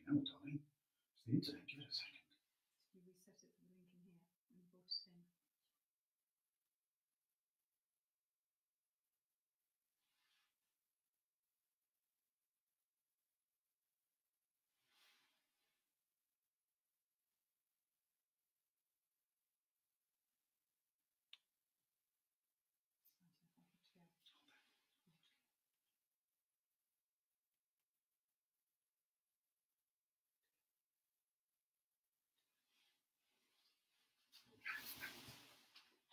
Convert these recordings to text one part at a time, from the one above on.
now, darling. It's the internet. Give it a second. You reset it for the link in here and brought it in.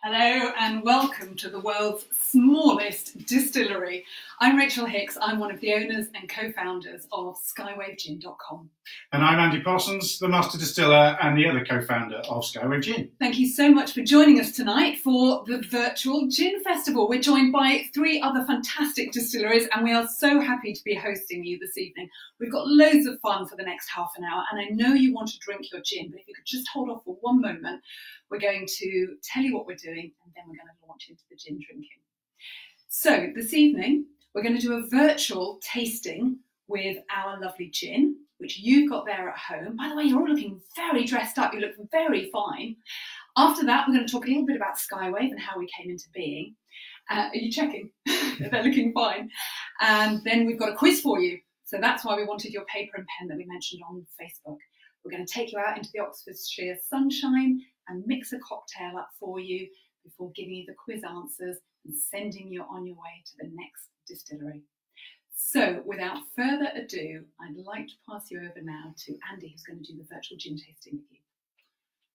Hello and welcome to the world's smallest distillery. I'm Rachel Hicks. I'm one of the owners and co-founders of SkywaveGin.com. And I'm Andy Parsons, the master distiller and the other co-founder of Skywave Gin. Thank you so much for joining us tonight for the virtual Gin Festival. We're joined by 3 other fantastic distilleries and we are so happy to be hosting you this evening. We've got loads of fun for the next half an hour and I know you want to drink your gin, but if you could just hold off for one moment, we're going to tell you what we're doing and then we're going to launch into the gin drinking. So this evening, we're going to do a virtual tasting with our lovely gin, which you've got there at home. By the way, you're all looking very dressed up. You look very fine. After that, we're going to talk a little bit about Skywave and how we came into being. Are you checking? They're looking fine. And then we've got a quiz for you. So that's why we wanted your paper and pen that we mentioned on Facebook. We're going to take you out into the Oxfordshire sunshine and mix a cocktail up for you before giving you the quiz answers and sending you on your way to the next distillery. So without further ado, I'd like to pass you over now to Andy, who's going to do the virtual gin tasting with you.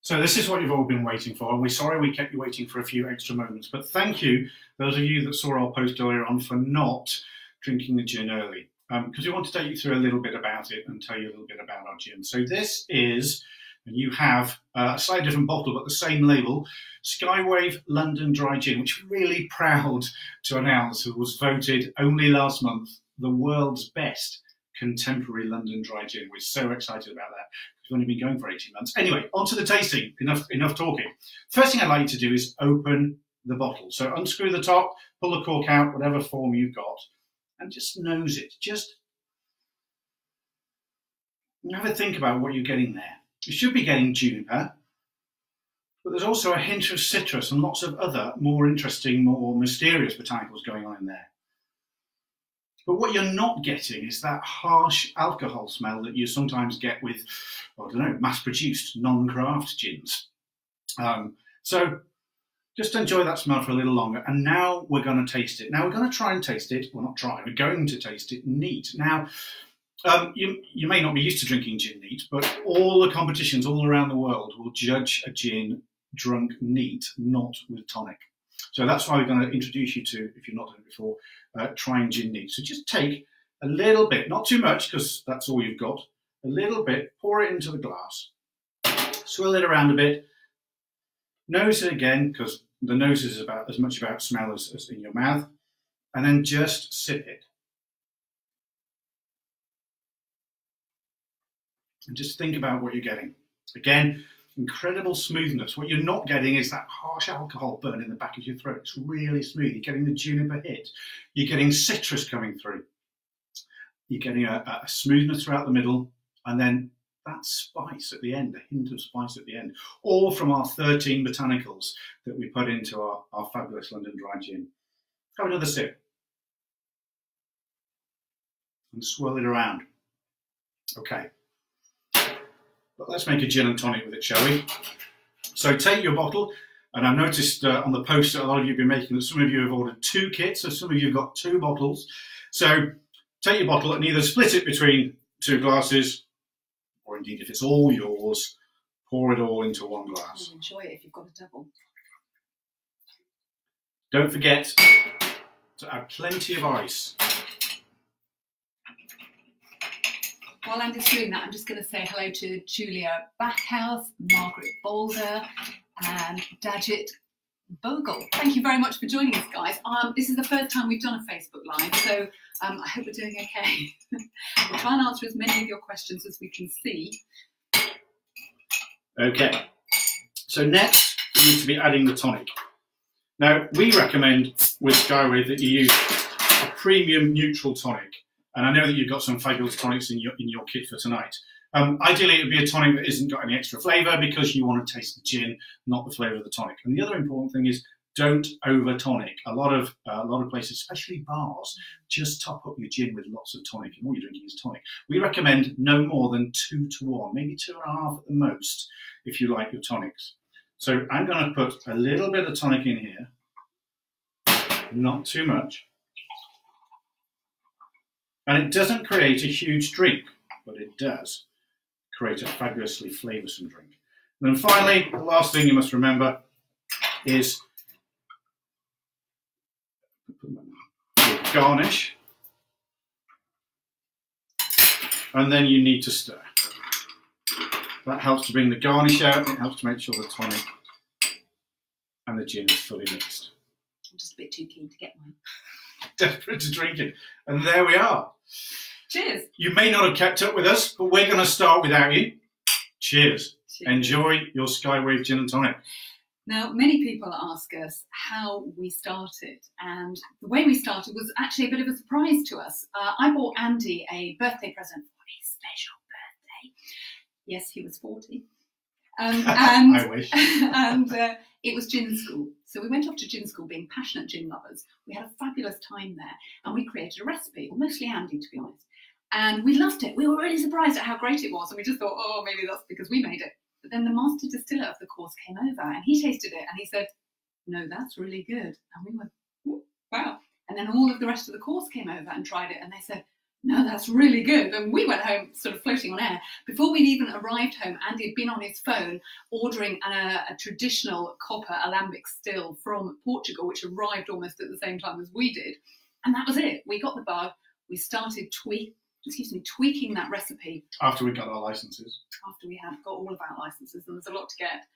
So this is what you've all been waiting for, and we're sorry we kept you waiting for a few extra moments, but thank you, those of you that saw our post earlier on, for not drinking the gin early, because we want to take you through a little bit about it and tell you a little bit about our gin. So this is, and you have a slightly different bottle, but the same label, Skywave London Dry Gin, which we're really proud to announce it was voted only last month the world's best contemporary London Dry Gin. We're so excited about that. We've only been going for 18 months. Anyway, on to the tasting. Enough talking. First thing I'd like you to do is open the bottle. So unscrew the top, pull the cork out, whatever form you've got, and just nose it. Just have a think about what you're getting there. You should be getting juniper, but there's also a hint of citrus and lots of other more interesting, more mysterious botanicals going on in there. But what you're not getting is that harsh alcohol smell that you sometimes get with, I don't know, mass-produced, non-craft gins. So just enjoy that smell for a little longer. And now we're going to taste it. Now we're going to try and taste it. Well, not try, we're going to taste it neat. Now, you may not be used to drinking gin neat, but all the competitions all around the world will judge a gin drunk neat, not with tonic. So that's why we're going to introduce you to, if you've not done it before, trying gin neat. So just take a little bit, not too much because that's all you've got, a little bit, pour it into the glass, swirl it around a bit, nose it again because the nose is about as much about smell as in your mouth, and then just sip it. And just think about what you're getting. Again, incredible smoothness. What you're not getting is that harsh alcohol burn in the back of your throat. It's really smooth. You're getting the juniper hit. You're getting citrus coming through. You're getting a smoothness throughout the middle, and then that spice at the end, a hint of spice at the end, all from our 13 botanicals that we put into our fabulous London Dry Gin. Have another sip. And swirl it around. Okay. But let's make a gin and tonic with it, shall we? So take your bottle, and I've noticed on the post that a lot of you have been making that some of you have ordered 2 kits, so some of you have got 2 bottles. So take your bottle and either split it between 2 glasses, or indeed if it's all yours, pour it all into one glass. And enjoy it if you've got a double. Don't forget to add plenty of ice. While Andy's doing that, I'm just going to say hello to Julia Backhouse, Margaret Boulder, and Dajit Bogle. Thank you very much for joining us, guys. This is the first time we've done a Facebook Live, so I hope we're doing okay. We'll try and answer as many of your questions as we can see. Okay, so next we need to be adding the tonic. Now, we recommend with Skywave that you use a premium neutral tonic. And I know that you've got some fabulous tonics in your kit for tonight. Ideally, it would be a tonic that isn't got any extra flavour because you want to taste the gin, not the flavour of the tonic. And the other important thing is don't over tonic. A lot of places, especially bars, just top up your gin with lots of tonic, and all you're drinking is tonic. We recommend no more than 2 to 1, maybe 2.5 at the most, if you like your tonics. So I'm going to put a little bit of tonic in here, not too much. And it doesn't create a huge drink, but it does create a fabulously flavoursome drink. And then finally, the last thing you must remember is garnish, and then you need to stir. That helps to bring the garnish out. It helps to make sure the tonic and the gin is fully mixed. I'm just a bit too keen to get mine. Desperate to drink it. And there we are. Cheers. You may not have kept up with us, but we're going to start without you. Cheers. Cheers. Enjoy your Skywave Gin and Tonic. Now, many people ask us how we started, and the way we started was actually a bit of a surprise to us. I bought Andy a birthday present for his special birthday. Yes, he was 40. And I wish. And it was gin school. So we went off to gin school being passionate gin lovers. We had a fabulous time there, and we created a recipe, or mostly Andy, to be honest. And we loved it. We were really surprised at how great it was, and we just thought, oh, maybe that's because we made it. But then the master distiller of the course came over, and he tasted it, and he said, no, that's really good. And we went, wow. And then all of the rest of the course came over and tried it, and they said, no, that's really good. And we went home sort of floating on air. Before we'd even arrived home, Andy had been on his phone ordering a traditional copper alembic still from Portugal, which arrived almost at the same time as we did. And that was it. We got the bug. We started tweaking that recipe. After we got our licenses. After we had got all of our licenses, and there's a lot to get.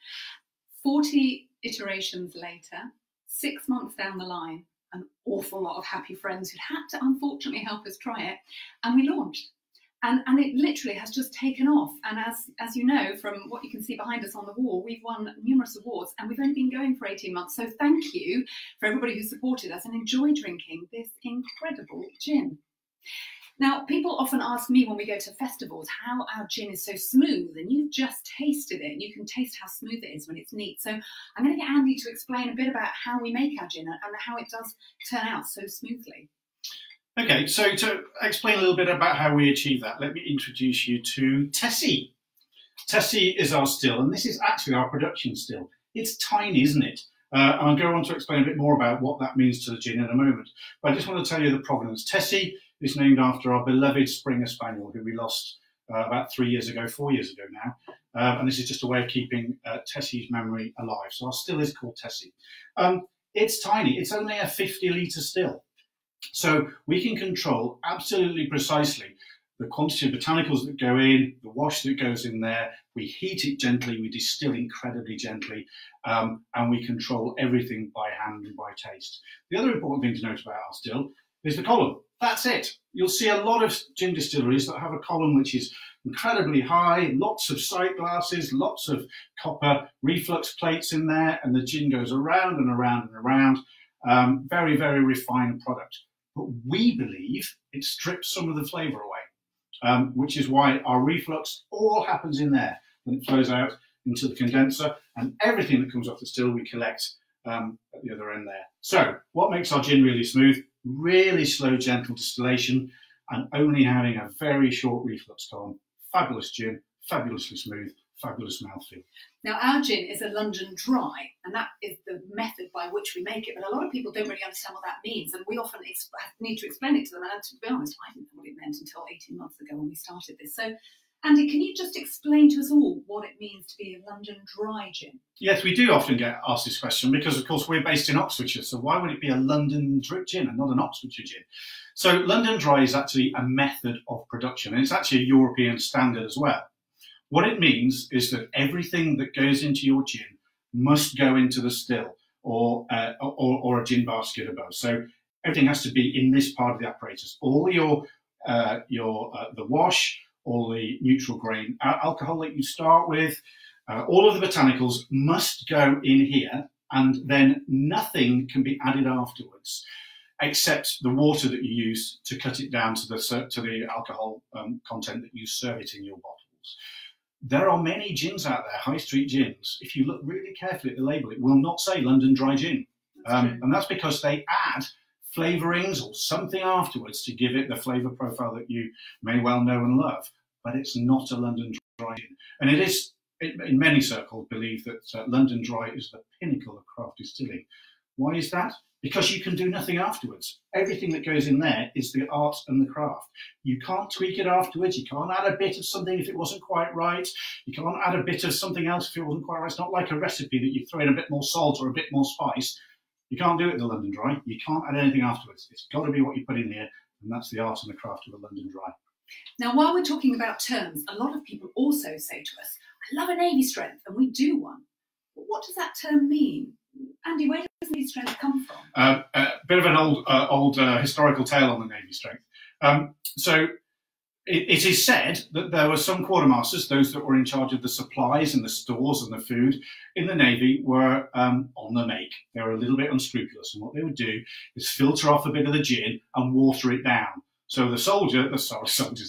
40 iterations later, 6 months down the line, an awful lot of happy friends who'd had to unfortunately help us try it, and we launched. And it literally has just taken off. And as you know, from what you can see behind us on the wall, we've won numerous awards, and we've only been going for 18 months. So thank you for everybody who supported us and enjoyed drinking this incredible gin. Now, people often ask me when we go to festivals how our gin is so smooth, and you've just tasted it, and you can taste how smooth it is when it's neat. So I'm going to get Andy to explain a bit about how we make our gin and how it does turn out so smoothly. Okay, so to explain a little bit about how we achieve that, let me introduce you to Tessie. Tessie is our still, and this is actually our production still. It's tiny, isn't it? And I'll go on to explain a bit more about what that means to the gin in a moment. But I just want to tell you the provenance. Tessie is named after our beloved Springer Spaniel, who we lost about 4 years ago now. And this is just a way of keeping Tessie's memory alive. So our still is called Tessie. It's tiny. It's only a 50-litre still. So we can control absolutely precisely the quantity of botanicals that go in, the wash that goes in there. We heat it gently, we distill incredibly gently, and we control everything by hand and by taste. The other important thing to note about our still is the column. That's it. You'll see a lot of gin distilleries that have a column which is incredibly high, lots of sight glasses, lots of copper reflux plates in there, and the gin goes around and around and around. Very, very refined product. But we believe it strips some of the flavour away, which is why our reflux all happens in there. Then it flows out into the condenser, and everything that comes off the still we collect at the other end there. So what makes our gin really smooth? Really slow, gentle distillation, and only having a very short reflux column. Fabulous gin, fabulously smooth, fabulous mouthfeel. Now, our gin is a London dry, and that is the method by which we make it. But a lot of people don't really understand what that means, and we often need to explain it to them. And to be honest, I didn't know what it meant until 18 months ago when we started this. So, Andy, can you just explain to us all what it means to be a London dry gin? Yes, we do often get asked this question because, of course, we're based in Oxfordshire. So why would it be a London gin and not an Oxfordshire gin? So London dry is actually a method of production, and it's actually a European standard as well. What it means is that everything that goes into your gin must go into the still or a gin basket above. So everything has to be in this part of the apparatus. All the wash, all the neutral grain alcohol that you start with, all of the botanicals must go in here, and then nothing can be added afterwards except the water that you use to cut it down to the alcohol content that you serve it in your bottles. botanicals. There are many gins out there, high street gins. If you look really carefully at the label, it will not say London Dry Gin. And that's because they add flavourings or something afterwards to give it the flavour profile that you may well know and love. But it's not a London Dry Gin. And it is, in many circles, believe that London Dry is the pinnacle of craft distilling. Why is that? Because you can do nothing afterwards. Everything that goes in there is the art and the craft. You can't tweak it afterwards. You can't add a bit of something if it wasn't quite right. You can't add a bit of something else if it wasn't quite right. It's not like a recipe that you throw in a bit more salt or a bit more spice. You can't do it in the London Dry. You can't add anything afterwards. It's got to be what you put in here, and that's the art and the craft of a London Dry. Now, while we're talking about terms, a lot of people also say to us, I love a Navy strength, and we do one. But what does that term mean? Andy, where does Navy strength come from? A bit of an old historical tale on the Navy strength. So it is said that there were some quartermasters, those that were in charge of the supplies and the stores and the food in the Navy, were on the make. They were a little bit unscrupulous, and what they would do is filter off a bit of the gin and water it down. So the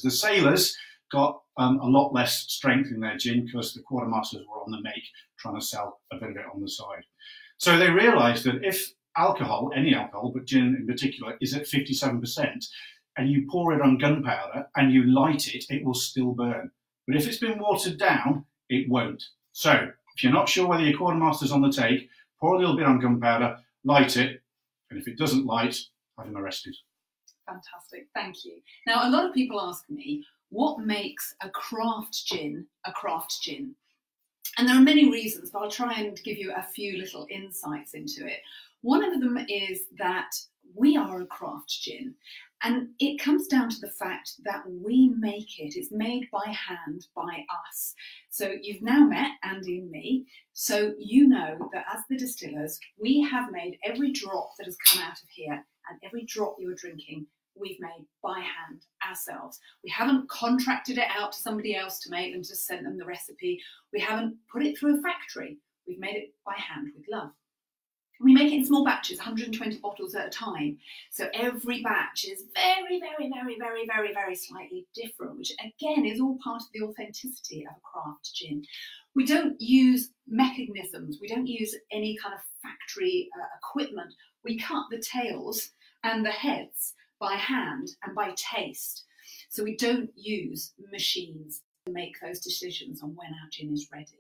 sailors got a lot less strength in their gin because the quartermasters were on the make, trying to sell a bit of it on the side. So they realised that if alcohol, any alcohol, but gin in particular, is at 57%, and you pour it on gunpowder and you light it, it will still burn. But if it's been watered down, it won't. So if you're not sure whether your quartermaster's on the take, pour a little bit on gunpowder, light it, and if it doesn't light, have him arrested. Fantastic, thank you. Now, a lot of people ask me, what makes a craft gin a craft gin? And there are many reasons, but I'll try and give you a few little insights into it. One of them is that we are a craft gin, and it comes down to the fact that we make it. It's made by hand by us. So you've now met Andy and me, so you know that as the distillers, we have made every drop that has come out of here, and every drop you are drinking, we've made by hand ourselves. We haven't contracted it out to somebody else to make and just sent them the recipe. We haven't put it through a factory. We've made it by hand with love. We make it in small batches, 120 bottles at a time. So every batch is very, very, very, very, very, very slightly different, which again is all part of the authenticity of a craft gin. We don't use mechanisms. We don't use any kind of factory equipment. We cut the tails and the heads by hand and by taste. So we don't use machines to make those decisions on when our gin is ready.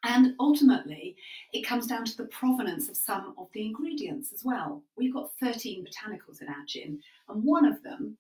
And ultimately, it comes down to the provenance of some of the ingredients as well. We've got 13 botanicals in our gin, and one of them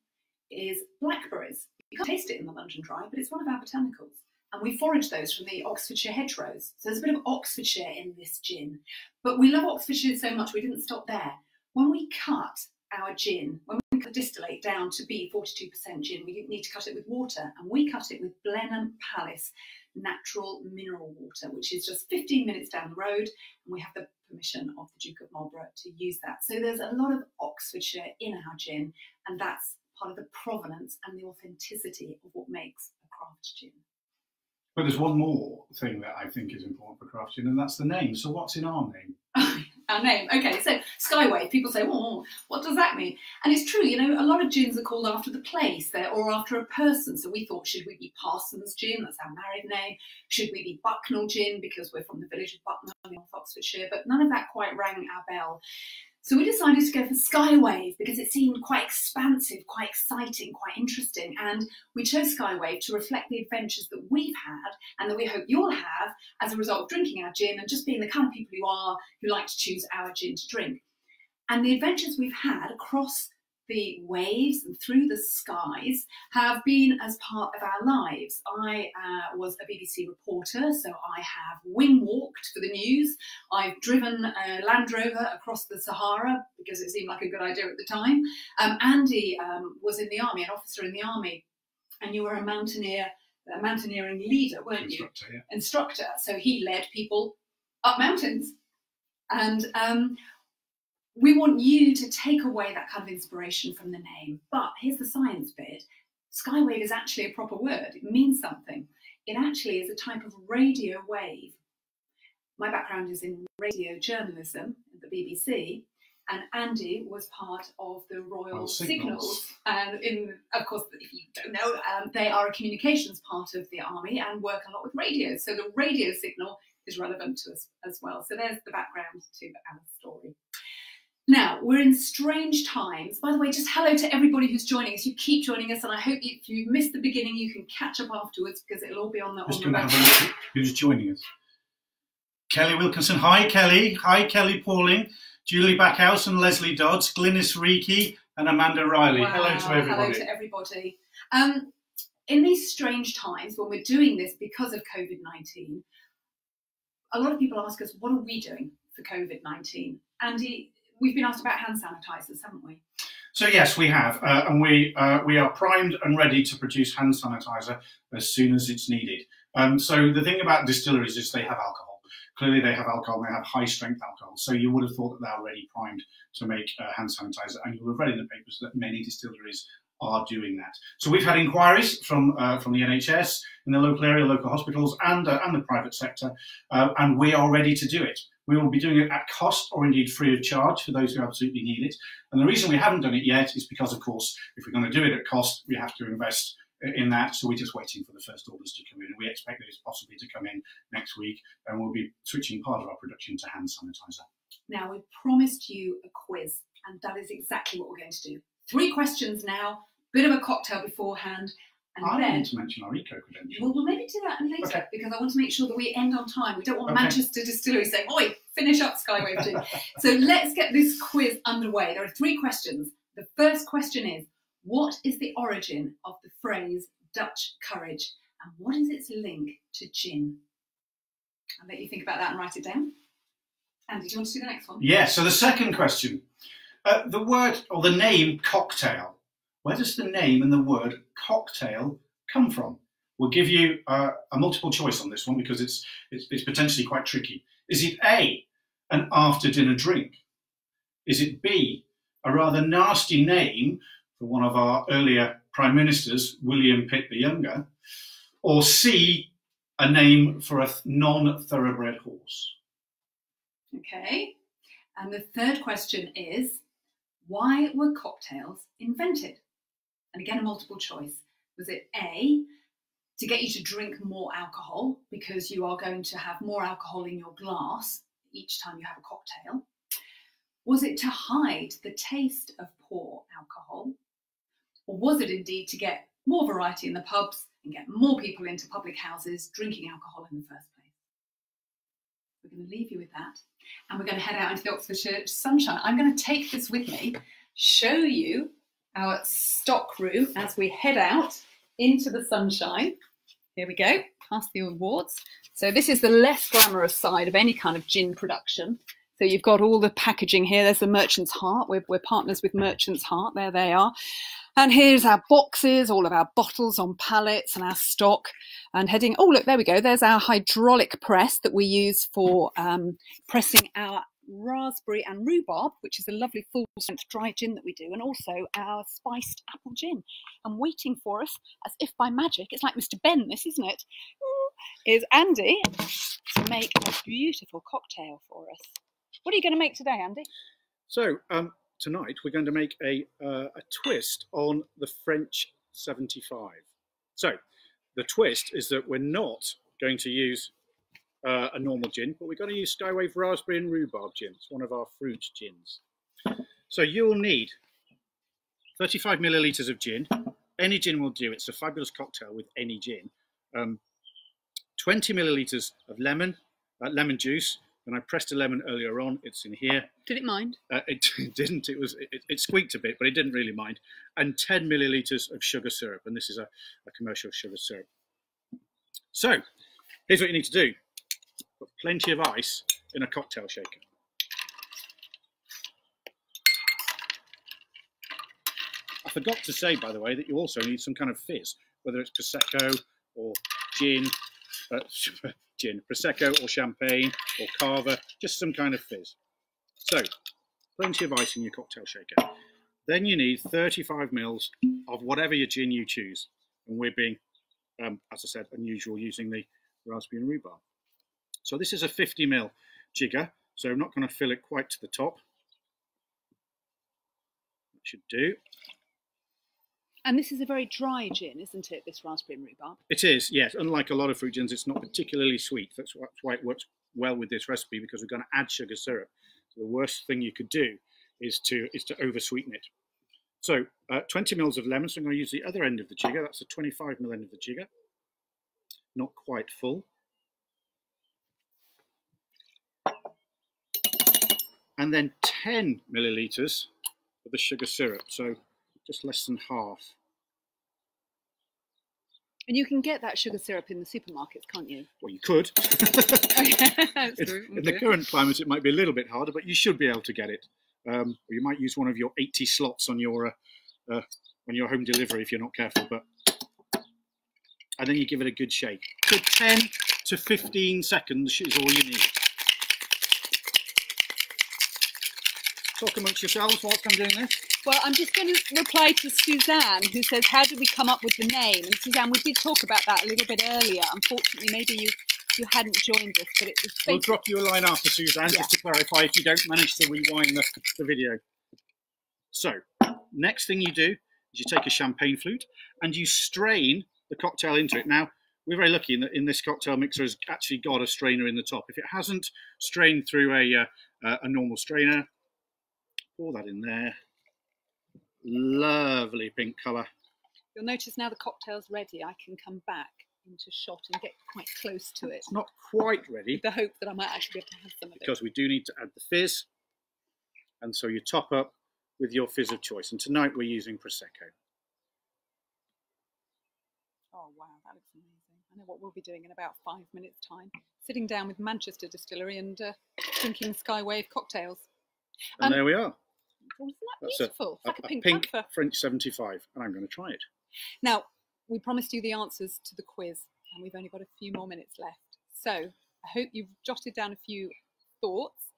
is blackberries. You can't taste it in the London Dry, but it's one of our botanicals. And we forage those from the Oxfordshire hedgerows. So there's a bit of Oxfordshire in this gin. But we love Oxfordshire so much, we didn't stop there. When we cut our gin, when we cut distillate down to be 42% gin, we need to cut it with water, and we cut it with Blenheim Palace natural mineral water, which is just 15 minutes down the road, and we have the permission of the Duke of Marlborough to use that. So there's a lot of Oxfordshire in our gin, and that's part of the provenance and the authenticity of what makes a craft gin. But there's one more thing that I think is important for craft gin, and that's the name. So what's in our name? Our name. Okay, so Skyway. People say, oh, what does that mean? And it's true, you know, a lot of gins are called after the place or after a person. So we thought, should we be Parsons Gin? That's our married name. Should we be Bucknell Gin? Because we're from the village of Bucknell in North Oxfordshire. But none of that quite rang our bell. So we decided to go for Skywave because it seemed quite expansive, quite exciting, quite interesting. And we chose Skywave to reflect the adventures that we've had and that we hope you'll have as a result of drinking our gin and just being the kind of people you are who like to choose our gin to drink. And the adventures we've had across the waves and through the skies have been as part of our lives. I was a BBC reporter, so I have wing walked for the news. I've driven a Land Rover across the Sahara because it seemed like a good idea at the time. Andy was in the army, an officer in the army, and you were a mountaineering leader, weren't you? Instructor, yeah. Instructor. So he led people up mountains. And we want you to take away that kind of inspiration from the name. But here's the science bit. Skywave is actually a proper word. It means something. It actually is a type of radio wave. My background is in radio journalism at the BBC, and Andy was part of the Royal Signals. And of course, if you don't know, they are a communications part of the army and work a lot with radio. So the radio signal is relevant to us as well. So there's the background to our story. Now, we're in strange times. By the way, just hello to everybody who's joining us. You keep joining us, and I hope if you missed the beginning, you can catch up afterwards because it'll all be on the website. Who's joining us? Kelly Wilkinson. Hi, Kelly. Hi, Kelly Pauling. Julie Backhouse and Leslie Dodds. Glynis Reiki and Amanda Riley. Wow, hello to everybody. Hello to everybody. In these strange times, when we're doing this because of COVID-19, a lot of people ask us, what are we doing for COVID-19? Andy, we've been asked about hand sanitizers, haven't we? So yes, we have, and we are primed and ready to produce hand sanitizer as soon as it's needed. So the thing about distilleries is they have alcohol. Clearly they have alcohol, and they have high strength alcohol. So you would have thought that they're already primed to make hand sanitizer, and you will have read in the papers that many distilleries are doing that. So we've had inquiries from the NHS in the local area, local hospitals, and the private sector, and we are ready to do it. We will be doing it at cost or indeed free of charge for those who absolutely need it. And the reason we haven't done it yet is because, of course, if we're going to do it at cost, we have to invest in that. So we're just waiting for the first orders to come in. And we expect those possibly to come in next week, and we'll be switching part of our production to hand sanitizer. Now, we promised you a quiz, and that is exactly what we're going to do. 3 questions now, bit of a cocktail beforehand. And I want to mention our eco credentials. Well, we'll maybe do that later, because I want to make sure that we end on time. We don't want Manchester Distillery saying, "Oi, finish up, Skywave 2." So let's get this quiz underway. There are 3 questions. The first question is, what is the origin of the phrase Dutch courage, and what is its link to gin? I'll let you think about that and write it down. Andy, do you want to do the next one? Yeah, so the second question. The word, or the name, cocktail. Where does the name and the word cocktail come from? We'll give you a multiple choice on this one because it's potentially quite tricky. Is it A, an after-dinner drink? Is it B, a rather nasty name for one of our earlier Prime Ministers, William Pitt the Younger? Or C, a name for a non-thoroughbred horse? Okay, and the third question is, why were cocktails invented? And again, a multiple choice. Was it A, to get you to drink more alcohol because you are going to have more alcohol in your glass each time you have a cocktail? Was it to hide the taste of poor alcohol? Or was it indeed to get more variety in the pubs and get more people into public houses drinking alcohol in the first place? We're going to leave you with that. And we're going to head out into the Oxfordshire sunshine. I'm going to take this with me, show you our stock room as we head out into the sunshine. Here we go, past the awards. So this is the less glamorous side of any kind of gin production. So you've got all the packaging here. There's the Merchant's Heart. We're partners with Merchant's Heart. There they are. And here's our boxes, all of our bottles on pallets and our stock. And heading, oh, look, there we go. There's our hydraulic press that we use for pressing our raspberry and rhubarb, which is a lovely full-strength dry gin that we do, and also our spiced apple gin. And waiting for us, as if by magic, it's like Mr. Ben, this, isn't it? Is Andy to make a beautiful cocktail for us. What are you going to make today, Andy? So, tonight we're going to make a twist on the French 75. So, the twist is that we're not going to use a normal gin, but we're going to use Skywave Raspberry and Rhubarb gin. It's one of our fruit gins. So you'll need 35 millilitres of gin. Any gin will do. It's a fabulous cocktail with any gin. 20 millilitres of lemon juice. And I pressed a lemon earlier on. It's in here. Did it mind? It didn't. It squeaked a bit, but it didn't really mind. And 10 millilitres of sugar syrup. And this is a commercial sugar syrup. So here's what you need to do. Put plenty of ice in a cocktail shaker. I forgot to say, by the way, that you also need some kind of fizz, whether it's Prosecco or gin, Prosecco or champagne or Cava, just some kind of fizz. So, plenty of ice in your cocktail shaker. Then you need 35 mils of whatever your gin you choose. And we're being, as I said, unusual, using the raspberry and rhubarb. So this is a 50 ml jigger, so I'm not going to fill it quite to the top. should do. And this is a very dry gin, isn't it, this raspberry and rhubarb? It is, yes. Unlike a lot of fruit gins, it's not particularly sweet. That's why it works well with this recipe, because we're going to add sugar syrup. So the worst thing you could do is to over sweeten it. So 20 mils of lemon. So I'm going to use the other end of the jigger. That's the 25 ml end of the jigger. Not quite full. And then 10 millilitres of the sugar syrup. So just less than half. And you can get that sugar syrup in the supermarkets, can't you? Well, you could. In the current climate, it might be a little bit harder, but you should be able to get it. Or you might use one of your 80 slots on your home delivery if you're not careful. And then you give it a good shake. So 10 to 15 seconds is all you need. Talk amongst yourselves whilst I'm doing this. Well, I'm just going to reply to Suzanne, who says, how did we come up with the name? And Suzanne, we did talk about that a little bit earlier. Unfortunately, maybe you hadn't joined us, but it was We'll drop you a line after, Suzanne, just to clarify if you don't manage to rewind the video. So, next thing you do is you take a champagne flute and you strain the cocktail into it. Now, we're very lucky in this cocktail mixer has actually got a strainer in the top. If it hasn't strained through a normal strainer, pour that in there. Lovely pink colour. You'll notice now the cocktail's ready, I can come back into shot and get quite close to it. It's not quite ready. With the hope that I might actually be able to have some of it. Because we do need to add the fizz. And so you top up with your fizz of choice. And tonight we're using Prosecco. Oh, wow, that looks amazing. I know what we'll be doing in about 5 minutes' time. Sitting down with Manchester Distillery and drinking Skywave cocktails. And there we are. Isn't that beautiful? It's like a pink panther. French 75, and I'm going to try it. Now, we promised you the answers to the quiz, and we've only got a few more minutes left. So I hope you've jotted down a few thoughts.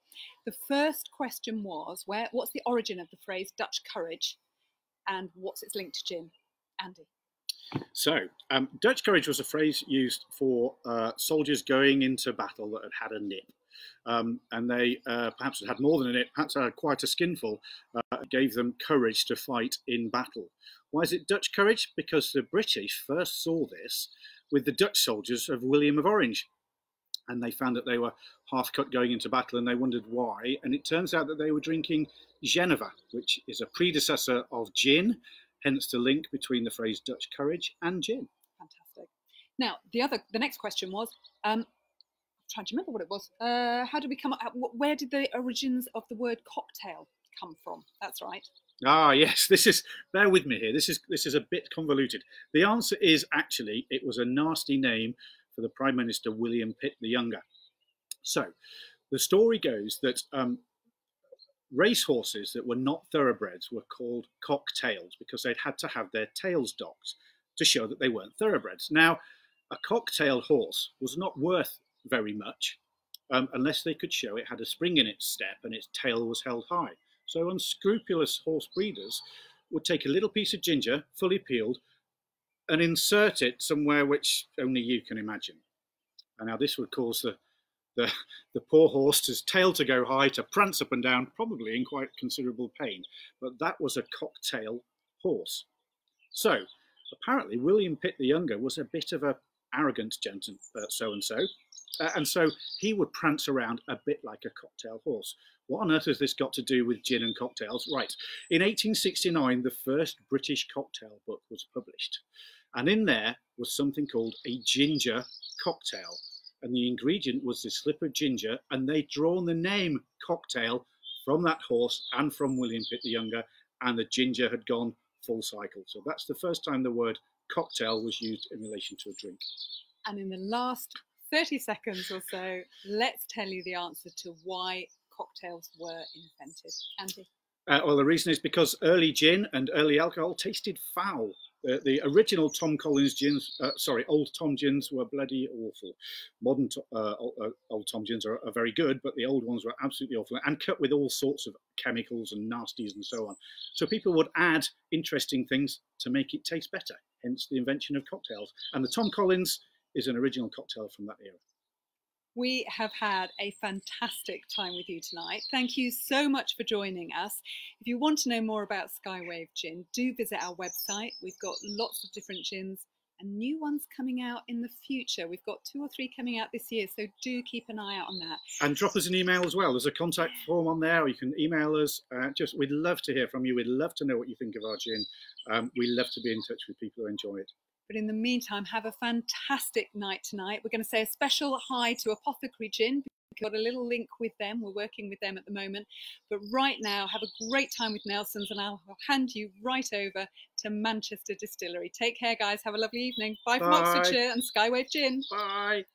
The first question was, what's the origin of the phrase Dutch courage, and what's its link to gin? Andy. So, Dutch courage was a phrase used for soldiers going into battle that had had a nip. And they perhaps had more than a nip, perhaps had quite a skinful, gave them courage to fight in battle. Why is it Dutch courage? Because the British first saw this with the Dutch soldiers of William of Orange. And they found that they were half-cut going into battle, and they wondered why. And it turns out that they were drinking Geneva, which is a predecessor of gin, hence the link between the phrase Dutch courage and gin. Fantastic. Now, the next question was, I'm trying to remember what it was. How did we come up? Where did the origins of the word cocktail come from? That's right. Ah, yes. Bear with me here. This is a bit convoluted. The answer is actually it was a nasty name for the Prime Minister William Pitt the Younger. So, the story goes that racehorses that were not thoroughbreds were called cocktails because they'd had to have their tails docked to show that they weren't thoroughbreds. Now, a cocktail horse was not worth very much unless they could show it had a spring in its step and its tail was held high. So unscrupulous horse breeders would take a little piece of ginger, fully peeled, and insert it somewhere which only you can imagine. And now this would cause the poor horse's tail to go high, to prance up and down, probably in quite considerable pain. But that was a cocktail horse. So apparently William Pitt the Younger was a bit of a arrogant gentleman, so-and-so. And so he would prance around a bit like a cocktail horse. What on earth has this got to do with gin and cocktails? Right, in 1869, the first British cocktail book was published. And in there was something called a ginger cocktail. And the ingredient was this slip of ginger, and they'd drawn the name cocktail from that horse and from William Pitt the Younger, and the ginger had gone full cycle. So that's the first time the word cocktail was used in relation to a drink. And in the last 30 seconds or so, let's tell you the answer to why cocktails were invented. Andy? Well, the reason is because early gin and early alcohol tasted foul. The original Tom Collins gins, Old Tom gins were bloody awful. Modern Old Tom gins are very good, but the old ones were absolutely awful and cut with all sorts of chemicals and nasties and so on. So people would add interesting things to make it taste better, hence the invention of cocktails. And the Tom Collins is an original cocktail from that era. We have had a fantastic time with you tonight. Thank you so much for joining us. If you want to know more about Skywave Gin, do visit our website. We've got lots of different gins and new ones coming out in the future. We've got 2 or 3 coming out this year, so do keep an eye out on that. And drop us an email as well. There's a contact form on there, or you can email us. We'd love to hear from you. We'd love to know what you think of our gin. We love to be in touch with people who enjoy it. But in the meantime, have a fantastic night tonight. We're going to say a special hi to Apothecary Gin. We've got a little link with them. We're working with them at the moment. But right now, have a great time with Nelson's, and I'll hand you right over to Manchester Distillery. Take care, guys. Have a lovely evening. Bye from Oxfordshire and Skywave Gin. Bye.